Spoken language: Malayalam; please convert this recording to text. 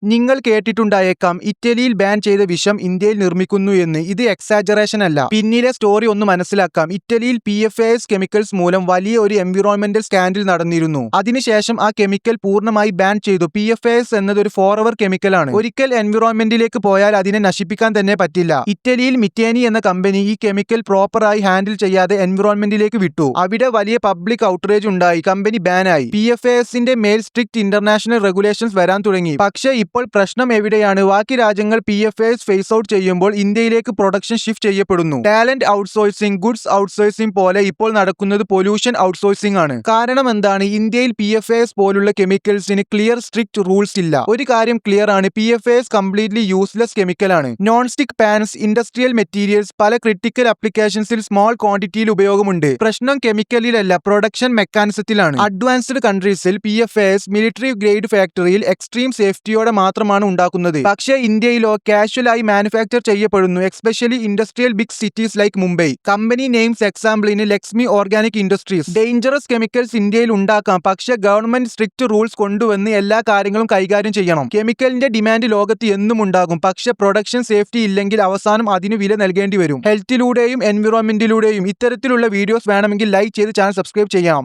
നിങ്ങൾ കേട്ടിട്ടുണ്ടായേക്കാം ഇറ്റലിയിൽ ബാൻ ചെയ്ത വിഷം ഇന്ത്യയിൽ നിർമ്മിക്കുന്നു എന്ന്. ഇത് എക്സാജറേഷൻ അല്ല. പിന്നിലെ സ്റ്റോറി ഒന്ന് മനസ്സിലാക്കാം. ഇറ്റലിയിൽ PFAS കെമിക്കൽസ് മൂലം വലിയ ഒരു എൻവിറോൺമെന്റൽ സ്കാൻഡൽ നടന്നിരുന്നു. അതിനുശേഷം ആ കെമിക്കൽ പൂർണ്ണമായി ബാൻ ചെയ്തു. PFAS എന്നത് ഒരു ഫോറവർ കെമിക്കലാണ്. ഒരിക്കൽ എൻവിറോൺമെന്റിലേക്ക് പോയാൽ അതിനെ നശിപ്പിക്കാൻ തന്നെ പറ്റില്ല. ഇറ്റലിയിൽ മിറ്റേനി എന്ന കമ്പനി ഈ കെമിക്കൽ പ്രോപ്പറായി ഹാൻഡിൽ ചെയ്യാതെ എൻവിറോൺമെന്റിലേക്ക് വിട്ടു. അവിടെ വലിയ പബ്ലിക് ഔട്ട്റേജ് ഉണ്ടായി. കമ്പനി ബാനായി. PFASന്റെ മേൽ സ്ട്രിക്റ്റ് ഇന്റർനാഷണൽ റെഗുലേഷൻസ് വരാൻ തുടങ്ങി. പക്ഷേ ഇപ്പോൾ പ്രശ്നം എവിടെയാണ്? ബാക്കി രാജ്യങ്ങൾ PFAS ഫേസ് ഔട്ട് ചെയ്യുമ്പോൾ ഇന്ത്യയിലേക്ക് പ്രൊഡക്ഷൻ ഷിഫ്റ്റ് ചെയ്യപ്പെടുന്നു. ടാലന്റ് ഔട്ട്സോഴ്സിംഗ്, ഗുഡ്സ് ഔട്ട്സോഴ്സിംഗ് പോലെ ഇപ്പോൾ നടക്കുന്നത് പൊല്യൂഷൻ ഔട്ട്സോഴ്സിംഗ് ആണ്. കാരണം എന്താണ്? ഇന്ത്യയിൽ PFAS പോലുള്ള കെമിക്കൽസിന് ക്ലിയർ സ്ട്രിക്റ്റ് റൂൾസ് ഇല്ല. ഒരു കാര്യം ക്ലിയർ ആണ്, PFAS കംപ്ലീറ്റ്ലി യൂസ്ലെസ് കെമിക്കലാണ്. Non stick pans, industrial materials, പല ക്രിട്ടിക്കൽ ആപ്ലിക്കേഷൻസിൽ സ്മോൾ ക്വാണ്ടിറ്റിയിൽ ഉപയോഗമുണ്ട്. പ്രശ്നം കെമിക്കലിലല്ല, പ്രൊഡക്ഷൻ മെക്കാനിസത്തിലാണ്. അഡ്വാൻസ്ഡ് കൺട്രീസിൽ PFAS മിലിറ്ററി ഗ്രേഡ് ഫാക്ടറിയിൽ എക്സ്ട്രീം സേഫ്റ്റിയോടെ മാത്രമാണ് ഉണ്ടാക്കുന്നത്. പക്ഷേ ഇന്ത്യയിലോ കാഷ്വലായി മാനുഫാക്ചർ ചെയ്യപ്പെടുന്നു, especially industrial big cities like Mumbai. Company names എക്സാമ്പിളിന് Lakshmi organic industries. Dangerous chemicals ഇന്ത്യയിൽ ഉണ്ടാക്കാം, പക്ഷേ ഗവൺമെന്റ് സ്ട്രിക്റ്റ് റൂൾസ് കൊണ്ടുവന്ന് എല്ലാ കാര്യങ്ങളും കൈകാര്യം ചെയ്യണം. കെമിക്കലിന്റെ ഡിമാൻഡ് ലോകത്ത് എന്നും ഉണ്ടാകും, പക്ഷേ പ്രൊഡക്ഷൻ സേഫ്റ്റി ഇല്ലെങ്കിൽ അവസാനം അതിന് വില നൽകേണ്ടി വരും. ഹെൽത്തിലൂടെയും എൻവിറോൺമെന്റിലൂടെയും. ഇത്തരത്തിലുള്ള വീഡിയോസ് വേണമെങ്കിൽ ലൈക്ക് ചെയ്ത് ചാനൽ സബ്സ്ക്രൈബ് ചെയ്യാം.